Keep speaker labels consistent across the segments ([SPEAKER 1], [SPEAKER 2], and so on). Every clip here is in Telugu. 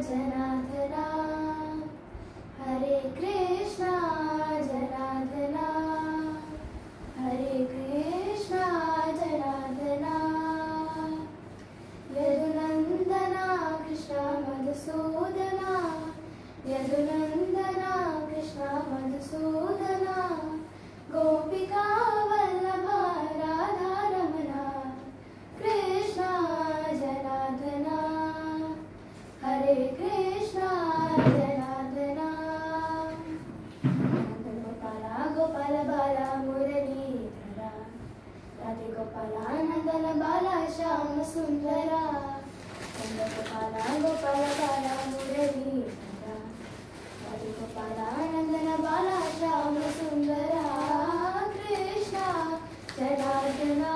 [SPEAKER 1] जनार्दना हरे कृष्णा जनार्दना हरे कृष्णा जनार्दना यदुनंदना कृष्ण मधुसूदना यदुनंदना कृष्ण मधुसूदना गोपिका वल्लभा राधा रमणा कृष्णा जनार्दना हरे कृष्णा जनार्दना गोपाला गोपाल बाला मुरलीधरा राधे गोपाला नंदन बाला श्याम सुंदरा गोपाला गोपाल बाला मुरलीधरा राधे गोपाला नंदन बाला श्याम सुंदरा कृष्णा जनार्दना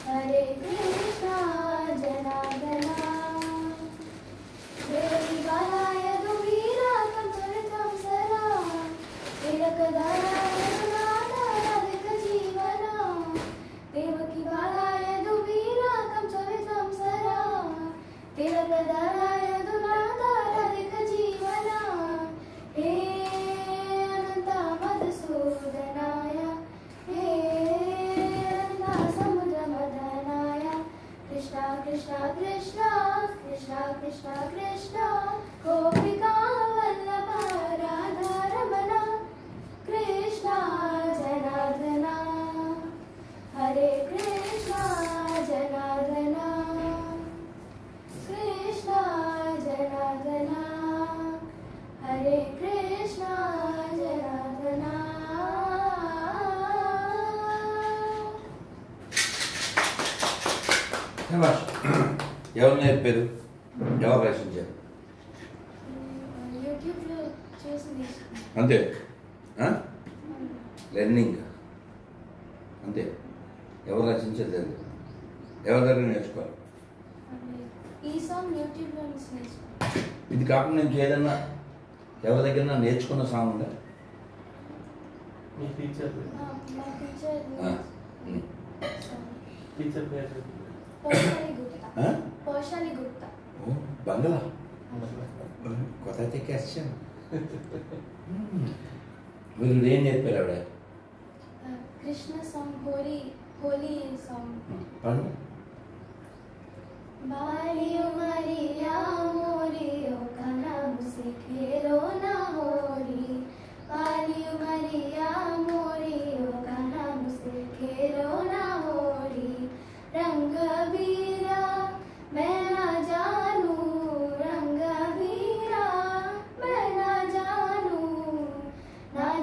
[SPEAKER 1] हरे कृष्णा जनार्दना देवकी बाला यदुवीरा कंचरितं सरा तिलकधारा यदुनाथा राधिक जीवना देवकी बाला यदुवीरा कंचरितं सरा तिलकधारा यदुनाथा राधिक जीवना हे अनंत मधुसूदनाय हे अनंत समुद्र मदनाय कृष्णा कृष्णा कृष्णा कृष्णा कृष्णा कृष्णा गोपिका वल्लभा राधा रमणा कृष्णा जनार्दना हरे कृष्णा जनार्दना कृष्णा जनार्दना हरे कृष्णा जनार्दना
[SPEAKER 2] శభాష్. ఎవరు నేర్పారు? ఎవరు రచించారు?
[SPEAKER 1] యూట్యూబ్లో చూసి నేర్చుకున్నాను.
[SPEAKER 2] అంతే లెర్నింగ్ అంతే. ఎవరు రచించారు తెలియదు. ఎవరి దగ్గర నేర్చుకోవాలి.
[SPEAKER 1] ఈ సాంగ్ యూట్యూబ్లో నుంచి నేర్చుకున్నాను.
[SPEAKER 2] ఇది కాకుండా నేను ఏదన్నా ఎవరి దగ్గర నేర్చుకున్న సాంగ్ ఉందా?
[SPEAKER 3] మీ టీచర్
[SPEAKER 1] మా టీచర్
[SPEAKER 3] టీచర్ పేరు
[SPEAKER 1] పోషాలి గుప్తా. పోషాలి గుప్తా.
[SPEAKER 2] ఓ బంగ్లా కొత్త తెచ్చాను. మీరు ఏం నేర్పారు ఆవిడ?
[SPEAKER 1] Krishna song Holi song.
[SPEAKER 2] పాడు.
[SPEAKER 1] बालियो मरिया मोरियो का नाम से खेलो ना होरी बालियो मरिया मोरियो का नाम से खेलो ना होरी रंग बीरा मैं ना जानू रंग बीरा मैं ना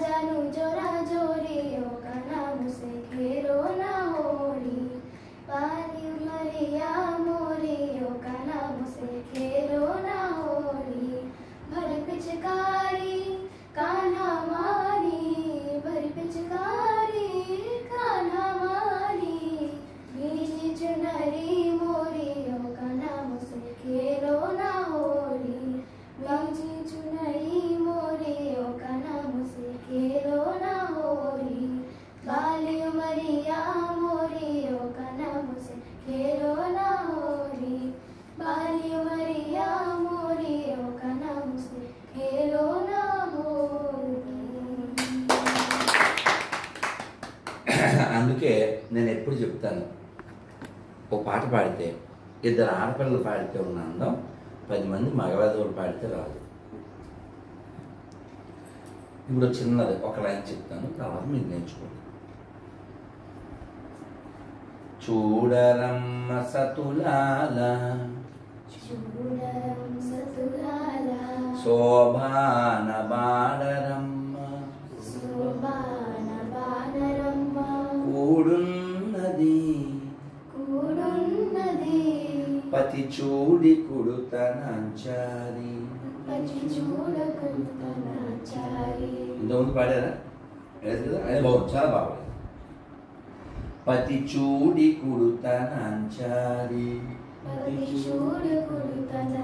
[SPEAKER 1] जानू जोरा जोरियो का नाम से खेलो ना होरी बालियो मरिया मोरियो का नाम से खेलो ना होरी भर पिचकारी कान्हा मारी भर पिचकारी कान्हा मारी बीजी चुनरी मोरियो का नाम से खेलो ना होरी बीजी चुनरी मोरियो का नाम से खेलो ना होरी बालियो मरिया मोरियो का नाम से खेलो ना होरी बालियो मरिया मोरियो का नाम से खेलो ना होरी.
[SPEAKER 2] అందుకే నేను ఎప్పుడు చెప్తాను, ఒక పాట పాడితే ఇద్దరు ఆడపిల్లలు పాడితే ఉన్న అందం 10 మంది మగవాళ్ళు పాడితే రాదు. ఇప్పుడు చిన్నది ఒక లైన్ చెప్తాను, తర్వాత మీరు నేర్చుకోండి. చూడరమ్మ సతులాల
[SPEAKER 1] చూడరం సతులాల
[SPEAKER 2] శోభాన బాడరమ్మ
[SPEAKER 1] శోభాన బాణరమ్మ
[SPEAKER 2] కూడున్నది
[SPEAKER 1] కూడున్నది
[SPEAKER 2] పతి చూడి కుడుతనంచారి.
[SPEAKER 1] పచి చూడకుంటనాచారి.
[SPEAKER 2] ఇంతకుముందు పాడారా? లేదు కదా? అదే బాగుంది, చాలా బాగుంది. పతి చూడి కుడుతనంచారి.
[SPEAKER 1] పతి చూడకుంటనాచారి.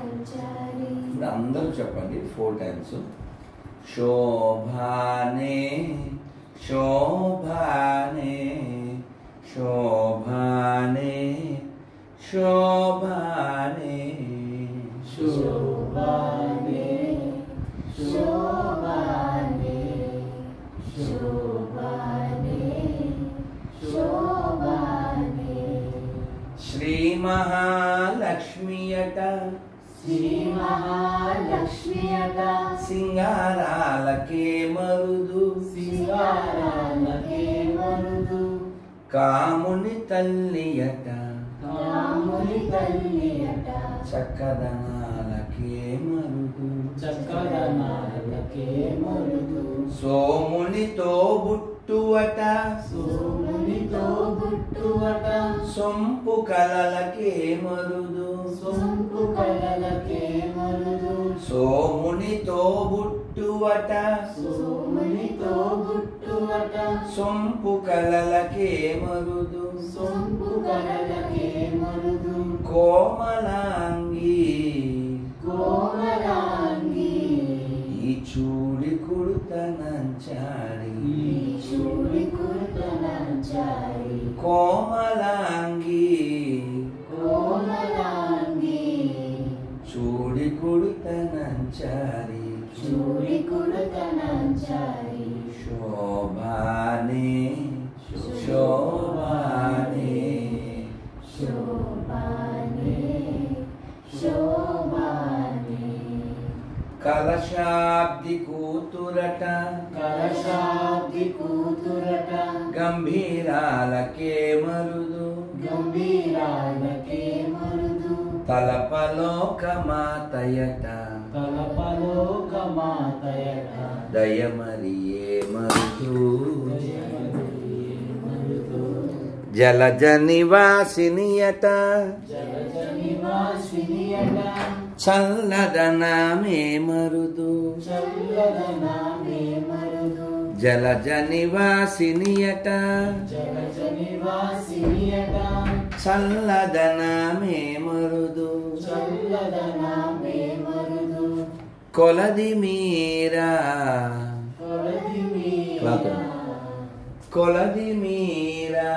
[SPEAKER 2] ఇప్పుడు అందరూ చెప్పండి 4 times. శోభానే శోభానే శోభానే శోభానే శ్రీ మహాలక్ష్మియట
[SPEAKER 1] శ్రీ మహాలక్ష్మియట
[SPEAKER 2] సింగారాలకే మరుదు
[SPEAKER 1] సింగారాలకే మరుదు
[SPEAKER 2] కాముని తల్లియట
[SPEAKER 1] రాముని తల్లియట
[SPEAKER 2] చక్కదనాలకే మరుదు
[SPEAKER 3] చక్కదనాలకే మరుదు
[SPEAKER 2] సోమునితో బుట్టువట
[SPEAKER 1] సోమునితో బుట్టువట
[SPEAKER 2] సొంపు కలలకే మరుదు
[SPEAKER 1] సొంపు కలలకే మరుదు
[SPEAKER 2] సోమునితో బుట్టువట
[SPEAKER 1] సోమునితో బుట్టువట
[SPEAKER 2] సొంపు కలలకే మరుదు
[SPEAKER 1] సొంపు కలలకే మరుదు
[SPEAKER 2] కోమలాంగి
[SPEAKER 1] కోమలాంగి
[SPEAKER 2] ఈ చూడి కుడుతనంచాడి
[SPEAKER 1] చూడి కుర్తనంచారి
[SPEAKER 2] కోమలాంగి
[SPEAKER 1] కోమలాంగి
[SPEAKER 2] చూడి కుడుతనంచారి
[SPEAKER 1] చూడి కుర్తనంచారి
[SPEAKER 2] శోభానే శోభానే
[SPEAKER 1] శోభానే శోభానే
[SPEAKER 2] కలశాబ్ది కూతురట
[SPEAKER 3] కలశాబ్ది కూతురట
[SPEAKER 2] గంభీరాలకే మరుదు
[SPEAKER 3] గంభీరాలకే మరుదు
[SPEAKER 2] తలపలోక మాతయట
[SPEAKER 3] తలపలోక మాతయట
[SPEAKER 2] దయమరియే మరుదు
[SPEAKER 3] మరుదు
[SPEAKER 2] జలజ నివాసినియట
[SPEAKER 3] జలజ నివాసినియట
[SPEAKER 2] చల్లదనమే మరుదు
[SPEAKER 3] చల్లదనామే మరుదు
[SPEAKER 2] జలజ నివాసినియట
[SPEAKER 3] జలజ నివాసినియట
[SPEAKER 2] చల్లదనమే మరుదు
[SPEAKER 3] చల్లదనామే మరుదు
[SPEAKER 2] కొలది మీరా
[SPEAKER 3] కొలది మీరా
[SPEAKER 2] కొలది మీరా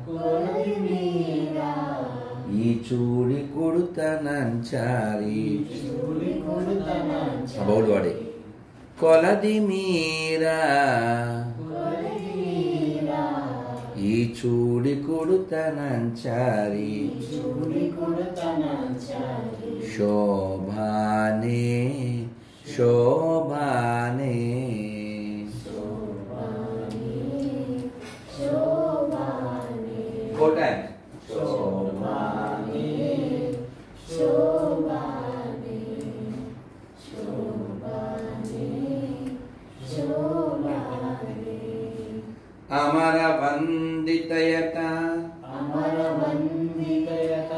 [SPEAKER 3] కొలది మీరా
[SPEAKER 2] ఈ చూడి కుడుతనంచారి
[SPEAKER 3] చూడి కొడుతనంచారి
[SPEAKER 2] బౌడు వాడి కొలది మీరా
[SPEAKER 3] కొలది మీరా
[SPEAKER 2] ఈ చూడి కుడుతనంచారి
[SPEAKER 3] చూడి కొడుతనంచారి
[SPEAKER 2] శోభానే శోభానే
[SPEAKER 1] శోభానే
[SPEAKER 2] కోటాయ్
[SPEAKER 3] శోభానే
[SPEAKER 1] శోభానే శోభానే శోభానే
[SPEAKER 2] అమర వందితయత
[SPEAKER 1] అమర
[SPEAKER 3] వందితయత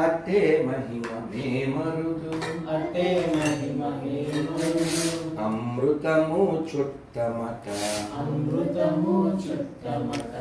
[SPEAKER 2] అట్టే మహిమ మే మరుదు
[SPEAKER 3] అట్టే మహిమహే మరుదు
[SPEAKER 2] అమృతము చుట్టమట
[SPEAKER 3] అమృతము చుట్టమట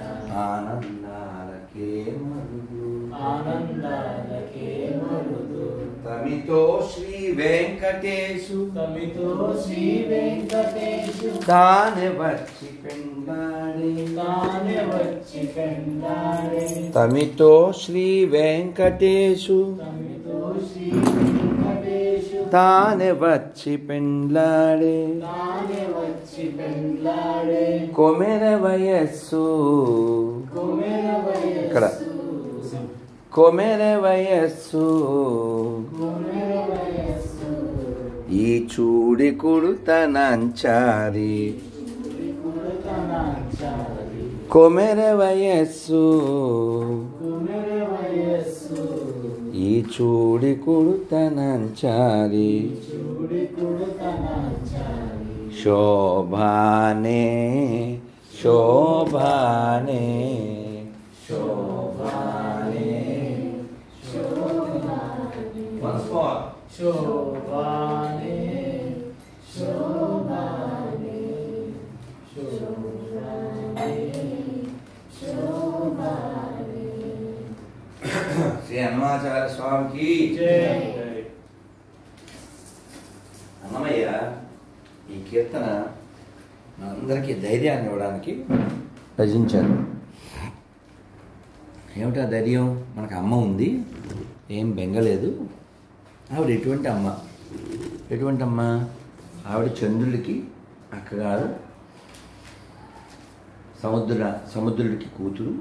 [SPEAKER 2] ఆనందాలకే మరుదు
[SPEAKER 3] ఆనందాలకే మరుదు
[SPEAKER 2] తమితో శ్రీ వెంకటేశు
[SPEAKER 3] తమితో శ్రీ వెంకటేశు
[SPEAKER 2] తానే వచ్చి పెండాడే
[SPEAKER 3] తానే వచ్చి పెండాడే
[SPEAKER 2] తమితో శ్రీ వెంకటేశు
[SPEAKER 3] తమితో శ్రీ వెంకటేశు
[SPEAKER 2] తానే వచ్చి పెండ్లాడే
[SPEAKER 3] తానే వచ్చి పెండ్లాడే
[SPEAKER 2] కొమెర వయస్సు
[SPEAKER 3] కుమెర
[SPEAKER 2] ఇక్కడ
[SPEAKER 3] వయస్సు
[SPEAKER 2] కొమెర వయస్సు
[SPEAKER 3] కుమెర వయస్సు
[SPEAKER 2] ఈ చూడి కుడుతనంచారి
[SPEAKER 3] కుడుతనంచారి
[SPEAKER 2] కొమెర వయస్సు
[SPEAKER 3] కుమెర వయస్సు
[SPEAKER 2] ఈ చూడి కుడుతనంచారి
[SPEAKER 3] చూడి కుడుతనంచారి
[SPEAKER 2] శోభానే శోభానే
[SPEAKER 3] శోభానే
[SPEAKER 1] శోభానే
[SPEAKER 3] శోభానే
[SPEAKER 1] శోభానే
[SPEAKER 3] శోభానే
[SPEAKER 1] శోభానే
[SPEAKER 2] శ్రీ హనుమాచార్య స్వామికి
[SPEAKER 3] జై
[SPEAKER 2] అన్నమయ్య ఈ కీర్తన మనందరికీ ధైర్యాన్ని ఇవ్వడానికి రచించారు. ఏమిటా ధైర్యం? మనకు అమ్మ ఉంది, ఏం బెంగలేదు. ఆవిడ ఎటువంటి అమ్మ? ఎటువంటి అమ్మ? ఆవిడ చంద్రుడికి అక్కగారు, సముద్రుడికి కూతురు,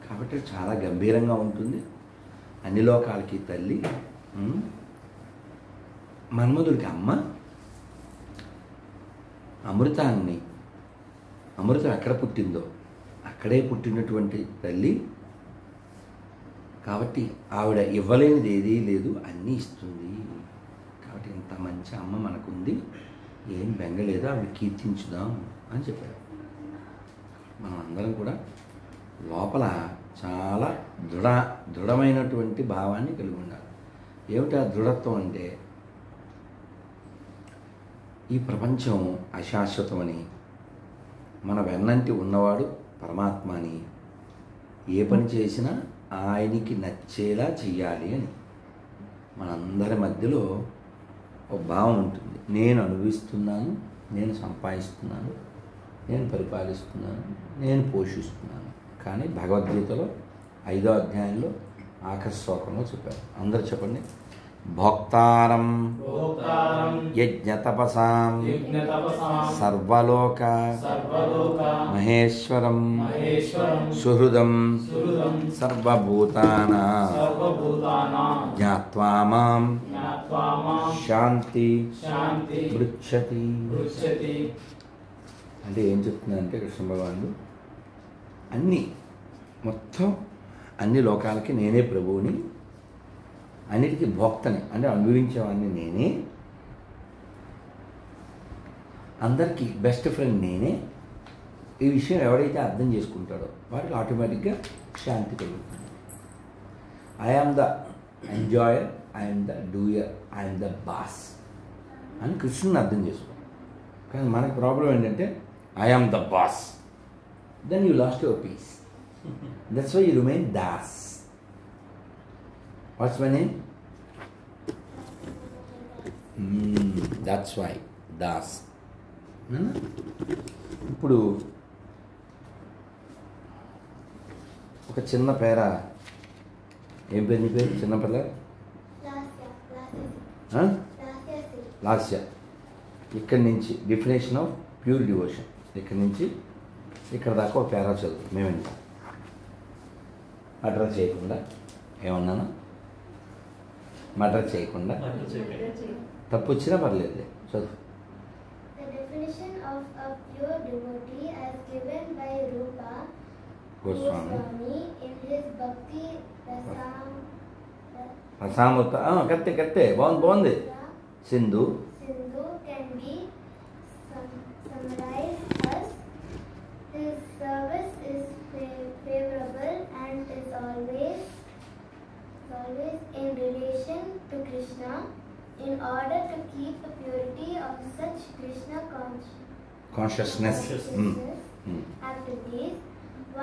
[SPEAKER 2] కాబట్టి చాలా గంభీరంగా ఉంటుంది. అన్ని లోకాలకి తల్లి, మన్మధుడికి అమ్మ, అమృతం ఎక్కడ పుట్టిందో అక్కడే పుట్టినటువంటి తల్లి కాబట్టి ఆవిడ ఇవ్వలేనిది ఏదీ లేదు, అన్నీ ఇస్తుంది. కాబట్టి ఇంత మంచి అమ్మ మనకుంది, ఏం బెంగలేదు, ఆవిడ కీర్తించుదాం అని చెప్పారు. మనం అందరం కూడా లోపల చాలా దృఢమైనటువంటి భావాన్ని కలిగి ఉండాలి. ఏమిటి ఆ దృఢత్వం అంటే, ఈ ప్రపంచం అశాశ్వతమని, మన వెన్నంటి ఉన్నవాడు పరమాత్మ అని, ఏ పని చేసినా ఆయనకి నచ్చేలా చెయ్యాలి అని మనందరి మధ్యలో ఒక భావం ఉంటుంది. నేను అనుభవిస్తున్నాను, నేను సంపాదిస్తున్నాను, నేను పరిపాలిస్తున్నాను, నేను పోషిస్తున్నాను. కానీ భగవద్గీతలో 5వ అధ్యాయంలో ఆఖరి శ్లోకంలో చెప్పారు. అందరూ చెప్పండి. భోక్తారం యజ్ఞతపసాం సర్వలోక మహేశ్వరం సుహృదం సర్వభూతానాం జ్ఞాత్వా మాం శాంతి పృచ్ఛతి. అంటే ఏం చెప్తుందంటే కృష్ణ భగవానుడు మొత్తం అన్ని లోకాలకి నేనే ప్రభువుని, అన్నిటికీ భోక్తని అంటే అనుభవించేవాడిని నేనే, అందరికీ బెస్ట్ ఫ్రెండ్ నేనే. ఈ విషయం ఎవడైతే అర్థం చేసుకుంటాడో వాడికి ఆటోమేటిక్గా శాంతి కలుగుతుంది. I am the enjoyer, I'm the doer, I'm the boss అని కృష్ణుని అర్థం చేసుకో. కానీ మనకి ప్రాబ్లం ఏంటంటే I am the boss, then you lost your peace. That's why you remain Das. What's my name? That's why Das. ఇప్పుడు ఒక చిన్న పేర, ఏం పేరు నీ పేరు? చిన్న పిల్ల లాస్య. ఇక్కడి నుంచి డెఫినేషన్ ఆఫ్ ప్యూర్ డివోషన్, ఇక్కడి నుంచి ఇక్కడ దాకా ఒక పేరా చదువు, మేము వింటాం. మర్డర్ చేయకుండా, ఏమన్నాను? మర్డర్ చేయకుండా, తప్పు వచ్చినా పర్లేదు, చదువు.
[SPEAKER 1] The definition of a pure devotee as given by Rupa
[SPEAKER 2] Goswami
[SPEAKER 1] in his Bhakti
[SPEAKER 2] రసామృత కరెక్టే బాగుంది. Sindhu
[SPEAKER 1] can be summarized as his service is favorable and is always in relation to Krishna. In order to keep the purity of such Krishna
[SPEAKER 2] consciousness
[SPEAKER 1] activities,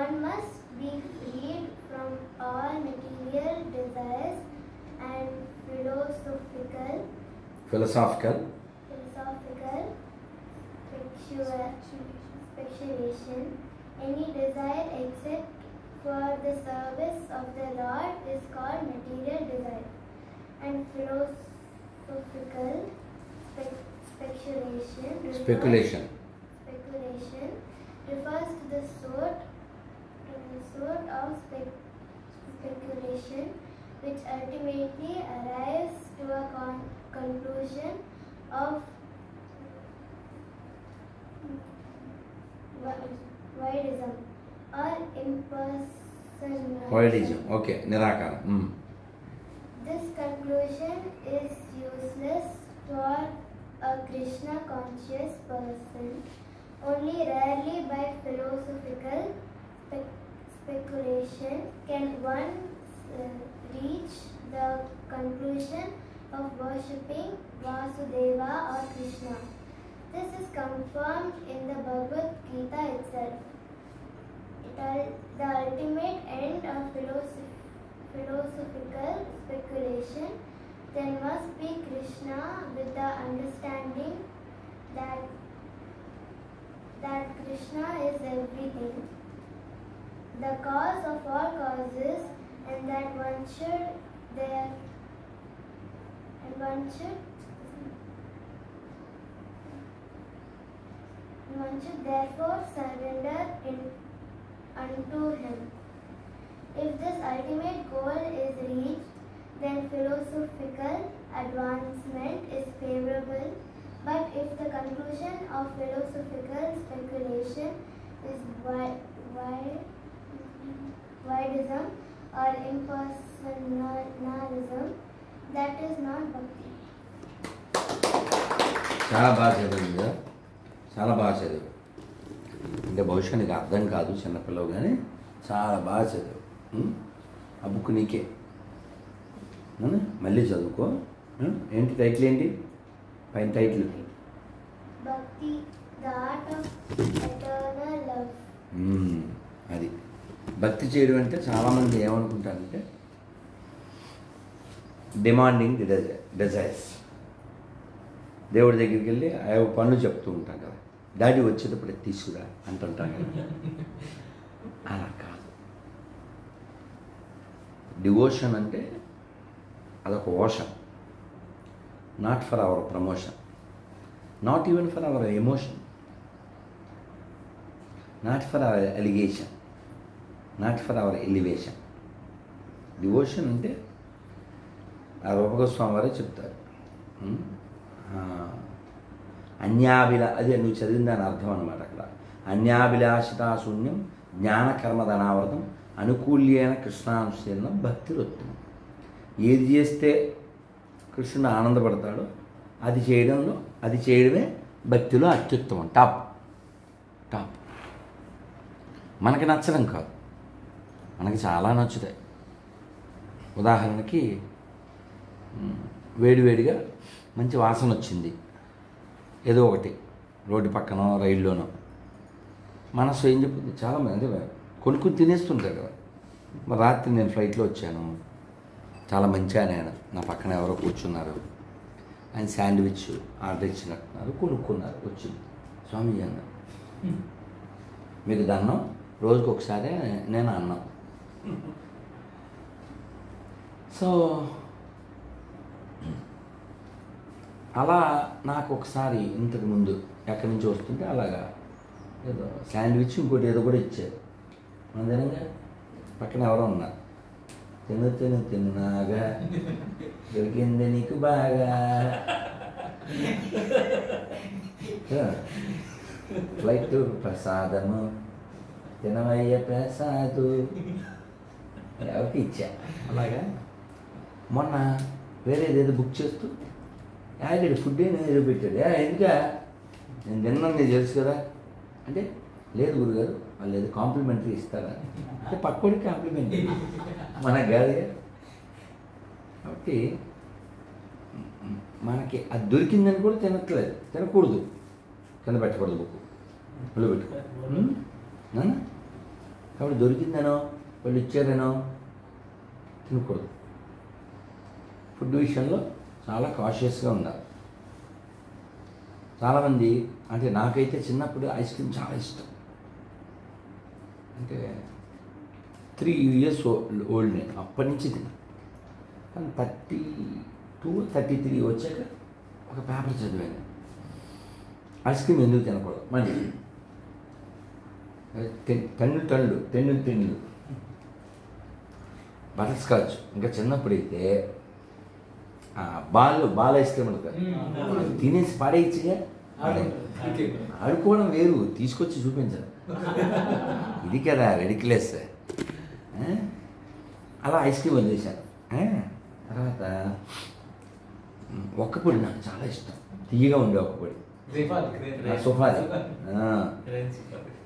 [SPEAKER 1] one must be freed from all material desires and philosophical speculation. Any desire except for the service of the Lord is called material desire, and philosophical speculation refers to the sort of speculation which ultimately arrives to a conclusion of voidism or
[SPEAKER 2] voidism. Okay, nirakara.
[SPEAKER 1] This conclusion is useless for a Krishna conscious person. Only rarely by philosophical speculation can one reach the conclusion of worshipping Vasudeva or Krishna. This is confirmed in the Bhagavad Gita itself. The ultimate end of philosophical speculation then must be Krishna, with the understanding that Krishna is everything, the cause of all causes, and that one should therefore surrender unto him. If this ultimate goal is reached, then philosophical advancement is favorable. But if the conclusion of philosophical speculation is wideism or impersonalism, that is not bhakti.
[SPEAKER 2] చాలా బాగా చదివింది కదా, చాలా బాగా చదివి. అంటే బహుశా నీకు అర్థం కాదు చిన్నపిల్లవు, కానీ చాలా బాగా చదివు. ఆ బుక్ నీకే. మళ్ళీ చదువుకో. ఏంటి టైటిల్ ఏంటి? పైన title
[SPEAKER 1] Bhakti, the art of eternal love.
[SPEAKER 2] అది భక్తి చేయడం అంటే చాలామంది ఏమనుకుంటారంటే డిమాండింగ్ డిజైర్స్. దేవుడి దగ్గరికి వెళ్ళి పనులు చెప్తూ ఉంటాం కదా, డాడీ వచ్చేటప్పుడు తీసుకురా అంటుంటాం కదా. అలా కాదు. డివోషన్ అంటే అదొక ocean. Not for hour promotion, not even for hour emotion, not for hour allegation, not for hour elevation. Devotion అంటే ఆ రూపగోస్వామి వారే చెప్తారు, అదే నువ్వు చదివిన దాని అర్థం అన్నమాట. అక్కడ అన్యాభిలాషితాశూన్యం జ్ఞానకర్మధనావృతం అనుకూల్యైన కృష్ణానుశీలనం భక్తిరుత్తమం. ఏది చేస్తే కృష్ణుడు ఆనందపడతాడో అది చేయడమే భక్తిలో అత్యుత్తమం, టాప్. మనకి నచ్చడం కాదు, మనకి చాలా నచ్చుతాయి. ఉదాహరణకి వేడివేడిగా మంచి వాసన వచ్చింది, ఏదో ఒకటి రోడ్డు పక్కనో రైల్లోనో, మనసు ఏం చెప్తుంది? చాలామంది అంటే కొనుక్కుని తినేస్తుంటారు కదా. మరి రాత్రి నేను ఫ్లైట్లో వచ్చాను, చాలా మంచి ఆయన నా పక్కన ఎవరో కూర్చున్నారు, ఆయన శాండ్విచ్ ఆర్డర్ ఇచ్చినట్టున్నారు, కొనుక్కున్నారు, వచ్చింది. స్వామి అన్న మీకు దండం, రోజుకి ఒకసారి నేను అన్నాం. సో అలా నాకు ఒకసారి ఇంతకు ముందు ఎక్కడి నుంచి వస్తుంటే అలాగా ఏదో శాండ్విచ్ ఇంకోటి ఏదో కూడా ఇచ్చారు. అందరంగా పక్కన ఎవరో ఉన్నారు, తిన్నాగా దొరికింది నీకు బాగా, ఫ్లైట్ ప్రసాదము తినవయ్య ప్రసాదు ఎవరికి ఇచ్చా. అలాగా మొన్న వేరేదేదో బుక్ చేస్తూ యాడెడ్ ఫుడ్ ఏదో పెట్టాడు. ఎందుకా నేను తిన్నాను, నీకు తెలుసు కదా అంటే, లేదు గురుగారు వాళ్ళు ఏదో కాంప్లిమెంటరీ ఇస్తారా అంటే, పక్కోడికి కాంప్లిమెంటరీ మనకు కాదు. కాబట్టి మనకి అది దొరికిందని కూడా తినట్లేదు, తినకూడదు, కింద పెట్టకూడదు, బుక్ ఒళ్ళు పెట్టుకో. కాబట్టి దొరికిందనో వాళ్ళు ఇచ్చారనో తినకూడదు. ఫుడ్ విషయంలో చాలా కాషియస్గా ఉండాలి. చాలామంది అంటే నాకైతే చిన్నప్పుడు ఐస్ క్రీమ్ చాలా ఇష్టం. అంటే 3 years ఓల్డ్ నేను అప్పటి నుంచి తిన్నా. కానీ 32, 33 వచ్చాక ఒక పేపర్ చదివాను, ఐస్ క్రీమ్ ఎందుకు తినకూడదు. మళ్ళీ టన్నులు బటర్ స్కాచ్. ఇంకా చిన్నప్పుడైతే బాల్ ఐస్ క్రీమ్ ఉంటుంది, తినేసి పాడేయచ్చుగా. ఆడుకోవడం వేరు, తీసుకొచ్చి చూపించాలి. ఇది కదా రెడిక్యులస్. అలా ఐస్ క్రీమ్ వదిలేశాను. తర్వాత ఒక్కపొడి నాకు చాలా ఇష్టం, తీయగా ఉండే ఒక్కపొడి, సుపారి,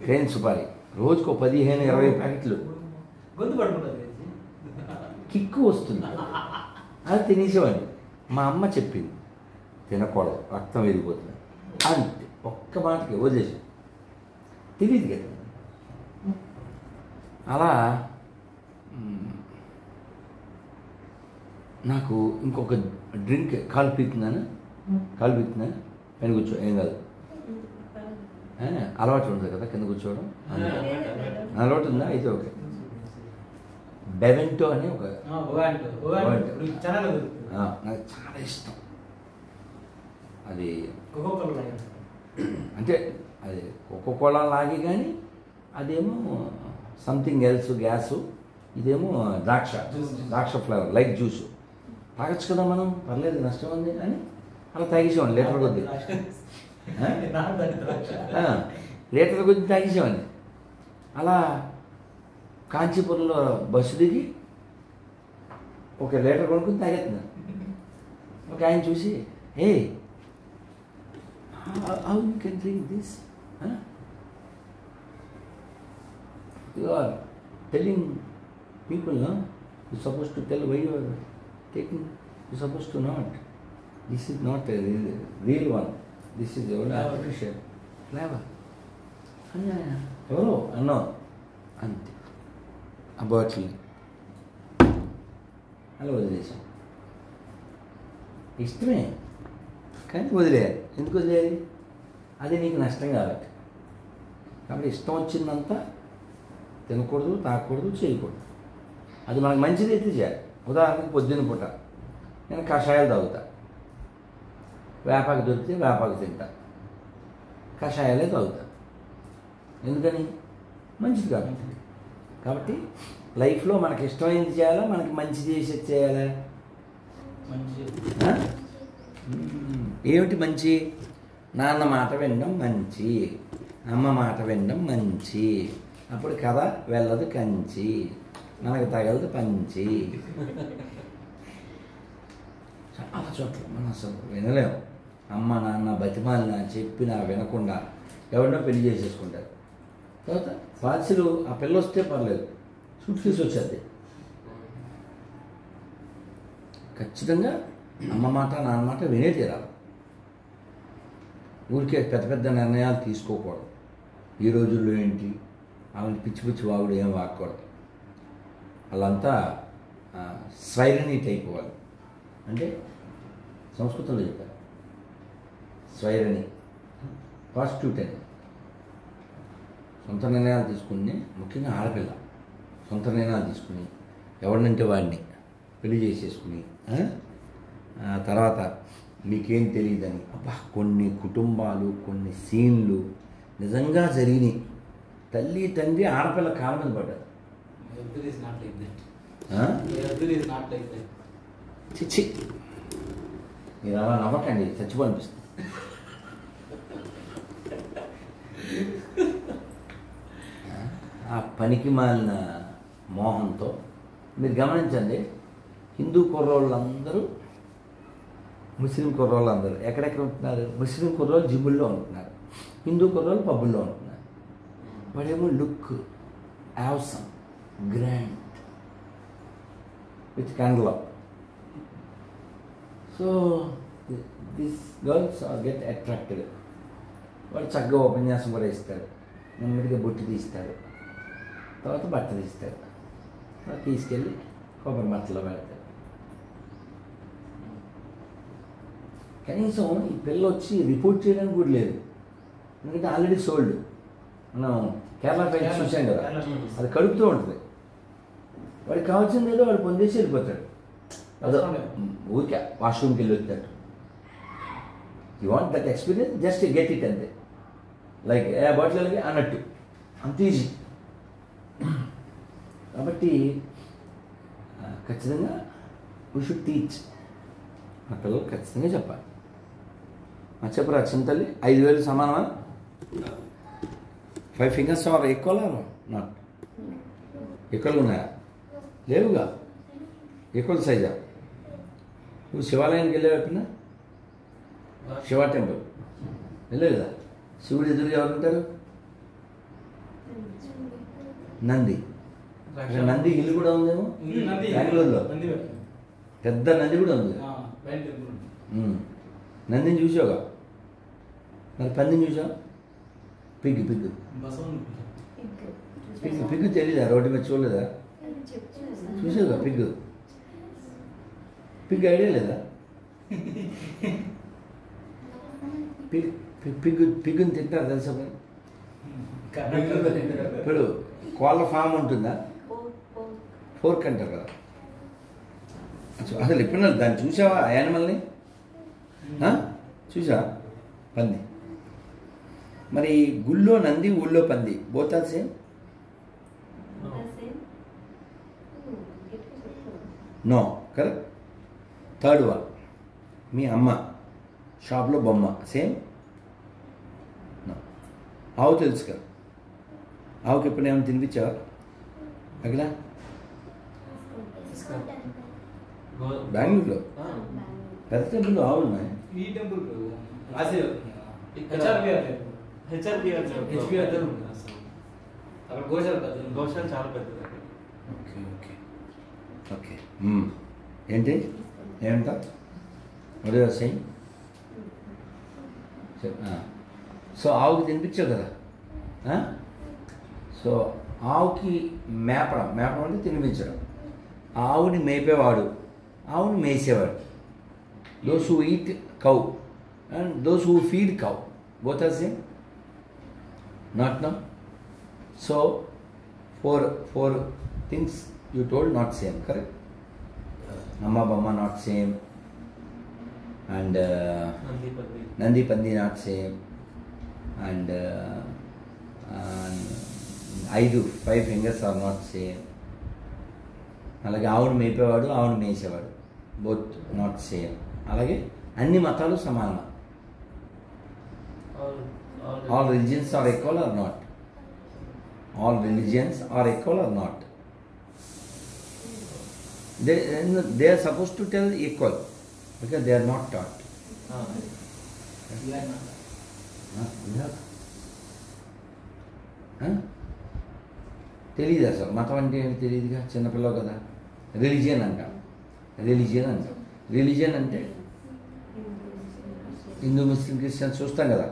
[SPEAKER 2] క్రేన్ సుపారి. రోజుకు 15-20 ప్యాకెట్లు కిక్కు వస్తుంది. అది తినేసేవాడిని. మా అమ్మ చెప్పింది తినకూడదు, రక్తం విరిగిపోతుంది అంతే, ఒక్క మాటకి వదిలేసాను. తెలియదు కదా. అలా నాకు ఇంకొక డ్రింక్ కాలు పీకుతున్నాను పైన కూర్చో, ఏం కాదు, అలవాటు ఉంటుంది కదా కింద కూర్చోవడం. అలవాటు ఉందా? అయితే ఓకే. బెవెంటో అని ఒక నాకు చాలా ఇష్టం. అది అంటే అది కోకోకోలా లాగే, కానీ అదేమో సంథింగ్ ఎల్స్, గ్యాసు ఇదేమో ద్రాక్ష ఫ్లేవర్ లైట్ జ్యూస్. తాగొచ్చు కదా మనం, పర్లేదు నష్టం ఉంది అని అలా తాగేసేవాడిని లీటర్ కొద్ది. లీటర్ కొద్ది తాగేసేవాడిని. అలా కాంచీపురంలో బస్సు దిగి ఒక లీటర్ కొనుక్కుని తాగేస్తున్నాను. ఒక ఆయన చూసి, hey how you can drink this, you are telling people, no? You're supposed to tell why you are taking. You're supposed to not. This is not a real one. This is only artificial flavor. ఎవరో అన్నో అంతే ఆ బాటిల్ని అలా వదిలేసాం. ఇష్టమే కానీ వదిలేయాలి. ఎందుకు వదిలేయాలి? అది నీకు నష్టం కాబట్టి ఇష్టం వచ్చిందంతా తినకూడదు, తాగకూడదు, చేయకూడదు. అది మనకు మంచిది అయితే చేయాలి. ఉదాహరణకు పొద్దున్న పూట నేను కషాయాలు తాగుతా, వేపాకు దొరికితే వేపాకు తింటా, కషాయాలే తాగుతా. ఎందుకని? మంచిది కాబట్టి లైఫ్లో మనకి ఇష్టమైంది చేయాలా, మనకి మంచి చేసి చేయాలా? ఏమిటి మంచి? నాన్న మాట వినడం మంచి, అమ్మ మాట వినడం మంచి. అప్పుడు కథ వెళ్ళదు కంచి, మనకు తగలదు పంచి. చాలా చోట్ల మనం అసలు వినలేము. అమ్మ నాన్న బతిమాలినా చెప్పినా వినకుండా ఎవరినో పెళ్లి చేసేసుకుంటారు. తర్వాత పార్సిలు ఆ పిల్ల వస్తే పర్లేదు, సూట్ కేసు వచ్చేది. ఖచ్చితంగా అమ్మ మాట నాన్న మాట వినే తీరాలి. ఊరికే పెద్ద పెద్ద నిర్ణయాలు తీసుకోకూడదు. ఈ రోజుల్లో ఏంటి ఆమె పిచ్చి పిచ్చి వాగుడు ఏం వాక్కూడదు. వాళ్ళంతా స్వైరణీట్ అయిపోవాలి. అంటే సంస్కృతంలో చెప్పారు స్వైరణి, పాజిటివ్ టెన్. సొంత నిర్ణయాలు తీసుకుని, ముఖ్యంగా ఆడపిల్ల సొంత నిర్ణయాలు తీసుకుని ఎవరినంటే వాడిని పెళ్లి చేసేసుకుని తర్వాత మీకేం తెలియదని. అబ్బా, కొన్ని కుటుంబాలు, కొన్ని సీన్లు నిజంగా జరిగినాయి. తల్లి తండ్రి ఆడపిల్ల కాళ్ళ మీద పడ్డారు. చిచ్చి, మీరు అలా నవ్వకండి, చచ్చిపోనిపిస్తుంది. ఆ పనికి మాలిన మోహంతో మీరు గమనించండి, హిందూ కుర్రోళ్ళందరూ ముస్లిం కుర్రోళ్ళందరూ ఎక్కడెక్కడ ఉంటున్నారు? ముస్లిం కుర్రోళ్ళు జిమ్ముల్లో ఉంటున్నారు, హిందూ కుర్రోళ్ళు పబ్బుల్లో ఉంటున్నారు. వాడేమో look awesome, grand with candle. So this girls are get attracted. వాడు చక్కగా ఉపన్యాసం కూడా ఇస్తాడు, నెమ్మదిగా బొట్టు తీస్తాడు, తర్వాత బట్ట తీస్తాడు, తర్వాత తీసుకెళ్ళి కొబ్బరి బట్టలో పెడతాడు. కనీసం ఈ పిల్ల వచ్చి రిపోర్ట్ చేయడానికి కూడా లేదు, ఎందుకంటే ఆల్రెడీ సోల్డ్. మనం కేరళ ఫ్రెండ్స్ చూసాం కదా, అది కడుపుతూ ఉంటుంది. వాడికి కావాల్సింది ఏదో వాడు పొందేసి వెళ్ళిపోతాడు. అదో ఊరికే వాష్రూమ్కి వెళ్ళి వచ్చాడు. You want that experience, just get it అంతే. లైక్ ఏ బాటిల్కి అన్నట్టు, అంత ఈజీ. కాబట్టి ఖచ్చితంగా వీ షుడ్ టీచ్. మా పిల్లలు ఖచ్చితంగా చెప్పాలి. చెప్పరా చిన్న తల్లి, 5,000 సమానమా? 5 fingers are equal or not? Equal ఉన్నాయా? లేవుగా. ఈక్వల్ సైజా? నువ్వు శివాలయానికి వెళ్ళావు ఎప్పుడన్నా? శివ టెంపుల్ వెళ్ళే కదా. శివుడు ఎదురుగా ఎవరు ఉంటారు? నంది. నంది ఇల్లు కూడా ఉందేమో బెంగళూరులో, పెద్ద నంది కూడా ఉంది. నందిని చూసావుగా, మరి పందిని చూసావు? పిగ్గు పిగ్గు పిగ్గు పిగ్గు తెలీదా? రోడ్డు మీద చూడలేదా? చూసావుగా పిగ్గు. పిగ్గు ఐడియా లేదా? పిగ్గు పిగ్గుని తింటారు తెలుసా? ఇప్పుడు కోళ్ళ ఫామ్ ఉంటుందా? ఫోర్క్ అంటారు కదా. అసలు ఎప్పుడన్నా దాన్ని చూసావా? ఆ యానిమల్ని చూసా? పంది. మరి గుళ్ళో నంది, ఊళ్ళో పంది, both are same. No, correct. Third one, మీ అమ్మ షాప్లో బొమ్మ, సేమ్. నో. ఆవు తెలుసు కదా, ఆవుకి ఎప్పుడు ఏమైనా తినిపించావా? అక్కడ బెంగళూరులో పెద్ద టెంపుల్లో ఆవులు ఉన్నాయి.
[SPEAKER 3] ఈ టెంపుల్ అక్కడ గోశాల చాలా పెద్దది.
[SPEAKER 2] Okay okay okay. ఏంటి ఏమంటా ఒరే సై. సో ఆవుకి తినిపించావు కదా. సో ఆవుకి మేపడం అంటే తినిపించడం. ఆవుని మేపేవాడు, ఆవుని మేసేవాడు. Those who eat cow and those who feed cow, both are same? Not no. So four things you told not same, correct? అమ్మ బొమ్మ నాట్ సేమ్, అండ్ నంది పంది not same, and 5 fingers are not same. అలాగే ఆవును మేపేవాడు, ఆవును మేసేవాడు, బోత్ నాట్ సేమ్. అలాగే అన్ని మతాలు సమానం. All religions are equal or not? All religions are equal or not? They are supposed to tell equal because they are not taught. తెలీదు అసలు మతం అంటే ఏంటి తెలియదుగా, చిన్నపిల్లవు కదా. రిలీజియన్ అంటాం. రిలీజియన్ అంటే హిందూ ముస్లిం క్రిస్టియన్స్ చూస్తాం కదా.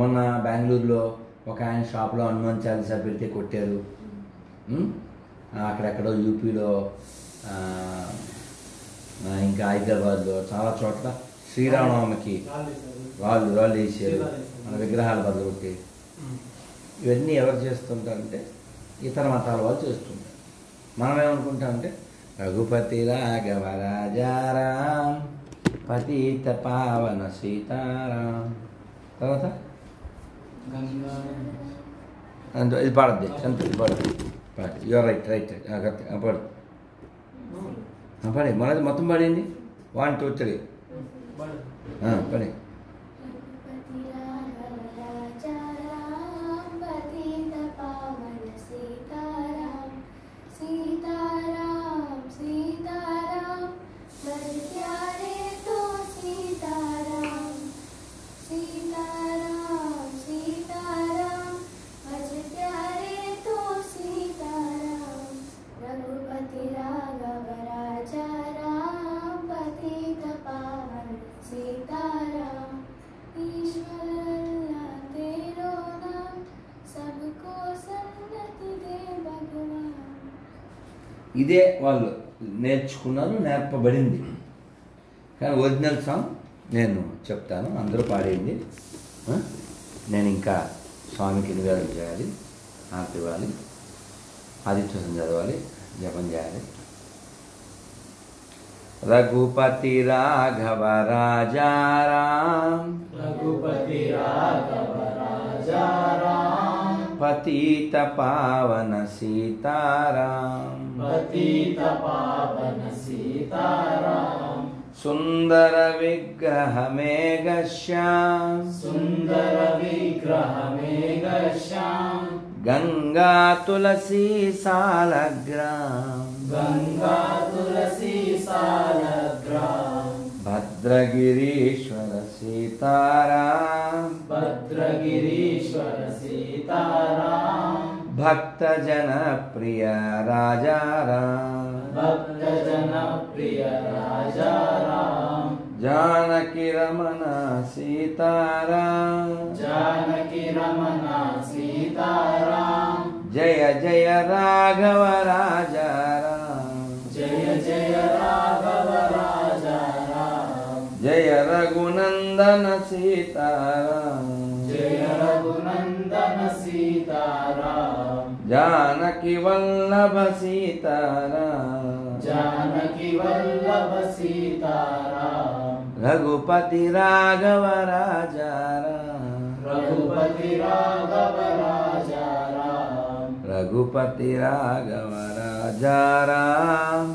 [SPEAKER 2] మొన్న బెంగళూరులో ఒక ఆయన షాప్లో హనుమాన్ చాలీసా పెడితే కొట్టారు. అక్కడెక్కడో యూపీలో, ఇంకా హైదరాబాద్లో చాలా చోట్ల శ్రీరామనవమికి వాళ్ళు వేసారు, మన విగ్రహాలు బదులుకొట్టి. ఇవన్నీ ఎవరు చేస్తుంటారంటే ఇతర మతాల వాళ్ళు చేస్తుంటారు. మనం ఏమనుకుంటామంటే రఘుపతి రాఘవ రాజారాం పతిత పావన సీతారాం. తర్వాత ఇది పాడద్ది, అంతే. ఇది పాడద్ది, యూఆర్ రైట్ పాడు. పడే మనది మొత్తం పడింది. 1 2 3 పడే. ఇదే వాళ్ళు నేర్చుకున్నారు, నేర్పబడింది. కానీ ఒరిజినల్ సాంగ్ నేను చెప్తాను, అందరూ పాడేయండి. నేను ఇంకా స్వామికి నివేదన చేయాలి, హారతి ఇవ్వాలి, ఆదిత్యం చదవాలి, జపం చేయాలి. రఘుపతి రాఘవ రాజారాం పతిత పావన సీతారాం సుందర విగ్రహ మేఘశ్యాం గంగా తులసీ సాలగ్రాం భద్రగిరీశ్వర సీతారాం భక్త జన ప్రియ రాజారాం జానకి రమణ సీతారాం జయ జయ రాఘవ రాజారాం జయ రఘునందన సీతారాం జానకి వల్లభ సీతారాం రఘుపతి రాఘవ రాజారాం రఘుపతి రాఘవ రాజారాం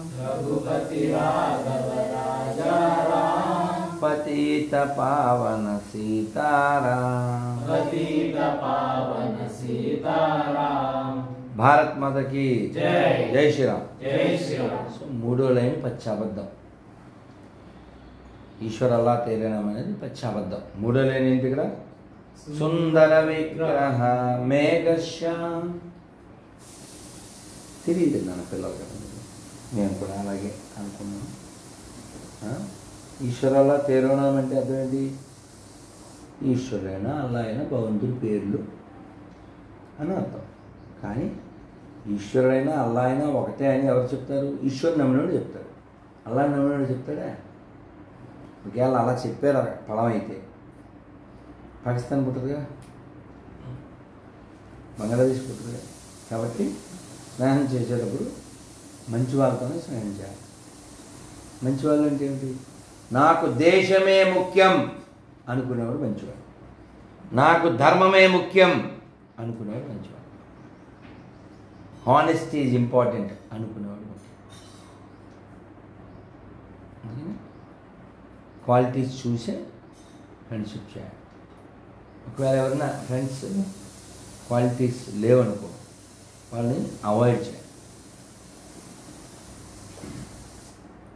[SPEAKER 2] पतित पावन सीताराम।
[SPEAKER 3] पतित पावन सीताराम।
[SPEAKER 2] భారత్ మాతకి
[SPEAKER 3] జై.
[SPEAKER 2] జై శ్రీరామ్.
[SPEAKER 3] జై శ్రీరామ్.
[SPEAKER 2] సో మూడో లైన్ పచ్చాబద్ధం. ఈశ్వర అల్లా తేరేనాం అనేది పచ్చాబద్ధం. మూడో లైన్ ఏంటి ఇక్కడ? సుందర విగ్రహ మేఘశ్యామ్. తెలియదు నాన్న పిల్లలు కదా, మేము కూడా అలాగే అనుకున్నాం. ఈశ్వర అల్లా తేరేనాం అంటే అర్థం ఏంటి? ఈశ్వరుడైనా అల్లా అయినా భగవంతుడి పేర్లు అని అర్థం. కానీ ఈశ్వరుడైనా అల్లా అయినా ఒకటే అని ఎవరు చెప్తారు? ఈశ్వరుడు నమ్మినోడు చెప్తాడు. అల్లా నమ్మినోడు చెప్తాడా? ఒకవేళ అలా చెప్పారు ఫలం అయితే పాకిస్తాన్ పుట్టదుగా, బంగ్లాదేశ్ పుట్టదుగా. కాబట్టి స్నేహం చేసేటప్పుడు మంచి వాళ్ళతోనే స్నేహం చేయాలి. మంచి వాళ్ళు అంటే ఏమిటి? నాకు దేశమే ముఖ్యం అనుకునేవాడు మంచివాడు, నాకు ధర్మమే ముఖ్యం అనుకునేవాడు మంచివాడు, హానెస్టీ ఈజ్ ఇంపార్టెంట్ అనుకునేవాడు ముఖ్యం. క్వాలిటీస్ చూసే ఫ్రెండ్షిప్ చేయాలి. ఒకవేళ ఎవరైనా ఫ్రెండ్స్ క్వాలిటీస్ లేవనుకో వాళ్ళని అవాయిడ్ చేయాలి.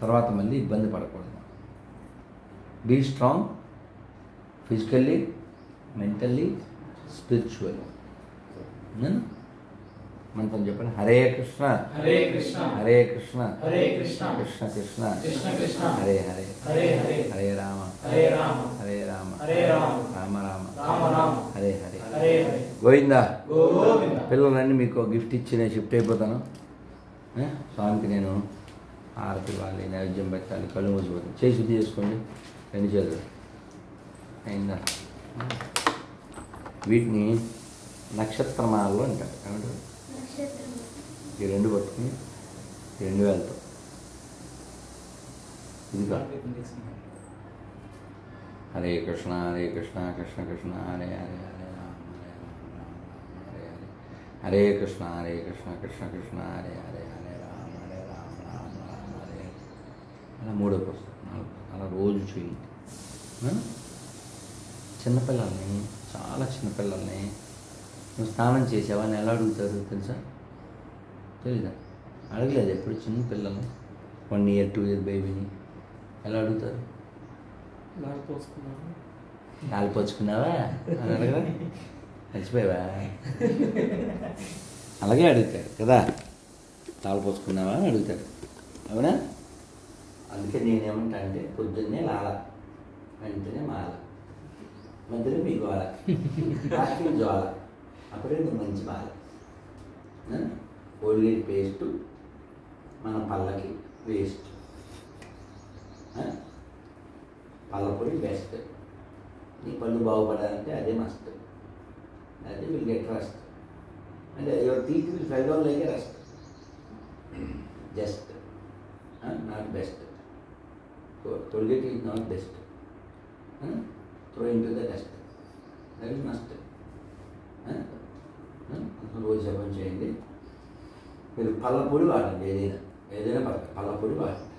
[SPEAKER 2] తర్వాత మళ్ళీ ఇబ్బంది పడకూడదు. Be strong physically, mentally, spiritually. మంత్రం చెప్పండి. హరే కృష్ణ
[SPEAKER 3] హరే కృష్ణ
[SPEAKER 2] హరే కృష్ణ
[SPEAKER 3] హరే కృష్ణ
[SPEAKER 2] కృష్ణ కృష్ణ
[SPEAKER 3] కృష్ణ కృష్ణ
[SPEAKER 2] హరే హరే
[SPEAKER 3] హరే హరే
[SPEAKER 2] హరే రామ
[SPEAKER 3] హరే రామ
[SPEAKER 2] హరే రామ
[SPEAKER 3] హరే రామ
[SPEAKER 2] రామ రామ
[SPEAKER 3] రామ రామ
[SPEAKER 2] హరే హరే
[SPEAKER 3] హరే హరే
[SPEAKER 2] గోవిందా.
[SPEAKER 3] గోవింద.
[SPEAKER 2] పిల్లలన్నీ మీకు గిఫ్ట్ ఇచ్చి నేను షిఫ్ట్ అయిపోతాను. స్వామికి నేను ఆరతి ఇవ్వాలి, నైవేద్యం పెట్టాలి, కళ్ళు మూసిపోతాను. చేయి శుద్ధి చేసుకోండి రెండు చేతులు అయిందా. వీటిని నక్షత్రమాలలో అంటారు. ఏమంటారు?
[SPEAKER 1] నక్షత్రం.
[SPEAKER 2] ఈ రెండు పట్టుకుని ఈ రెండు వేలతో ఇదిగా హరే కృష్ణ హరే కృష్ణ కృష్ణ కృష్ణ హరే హరే హరే రామ హరే రామ రామ రామ హరే హరే హరే కృష్ణ హరే కృష్ణ కృష్ణ కృష్ణ హరే హరే హరే రామ రామ రామ హరే హరే. అలా మూడో పుస్తకం, నాలుగు, అలా రోజు చేయండి. చిన్నపిల్లల్ని, చాలా చిన్నపిల్లల్ని నువ్వు స్నానం చేసావా అని ఎలా అడుగుతారు తెలుసా? తెలీదా? అడగలేదు ఎప్పుడు. చిన్న పిల్లల్ని 1 year 2 year బేబీని ఎలా అడుగుతారు? కాలు పోచుకున్నావా అని అడగరా? మర్చిపోయావా? అలాగే అడుగుతాడు కదా, కాలు పోసుకున్నావా అని అడుగుతాడు. అవునా? అందుకే నేనేమంటా అంటే పొద్దున్నే లాల, వెంటనే మాల, మధ్యలో మీ గోల, రాత్రి జోల, అప్పుడే నువ్వు మంచి మాల. కోల్గేట్ పేస్టు మన పళ్ళకి వేస్ట్, పళ్ళ పొడి బెస్ట్. నీ పళ్ళు బాగుపడాలంటే అదే మస్ట్. అదే విల్ గెట్ రస్ట్. అంటే your teeth will fell down like a rust. Just not best. Colgate is not best. Throw into the dust. That is must. రోజు జపం చేయండి. మీరు పళ్ళ పొడి వాడండి. ఏదైనా పళ్ళ పొడి వాడండి.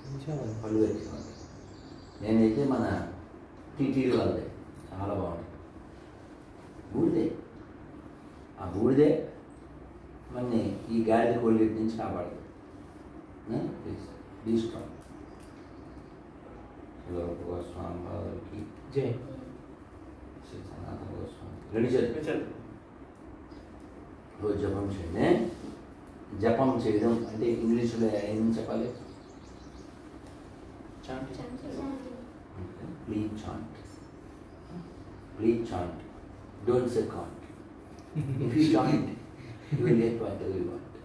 [SPEAKER 2] పళ్ళు తెచ్చుకోండి. నేనైతే మన టీటీడీ వాళ్ళదే చాలా బాగుంటుంది. బూడిదే, ఆ బూడిదే మన ఈ గాలి కోల్గేట్ నుంచి కాపాడదు. Please be strong. గోస్వామి బాబాకి
[SPEAKER 3] జై.
[SPEAKER 2] శ్రీ సనాతన గోస్వామి. రెడీ చేయండి. రోజు జపం చేయండి. జపం చేయడం అంటే ఇంగ్లీష్లో ఏం చెప్పాలి? Please chant. Please chant. Don't say can't. If you chant you will get whatever you want.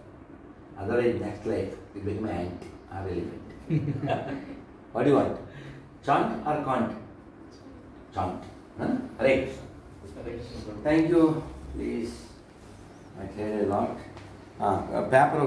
[SPEAKER 2] Otherwise next life you become ant or elephant. What you want? Chant or can't? Chant. Hare Krishna. Thank you. Please. I cleared a lot. Paper.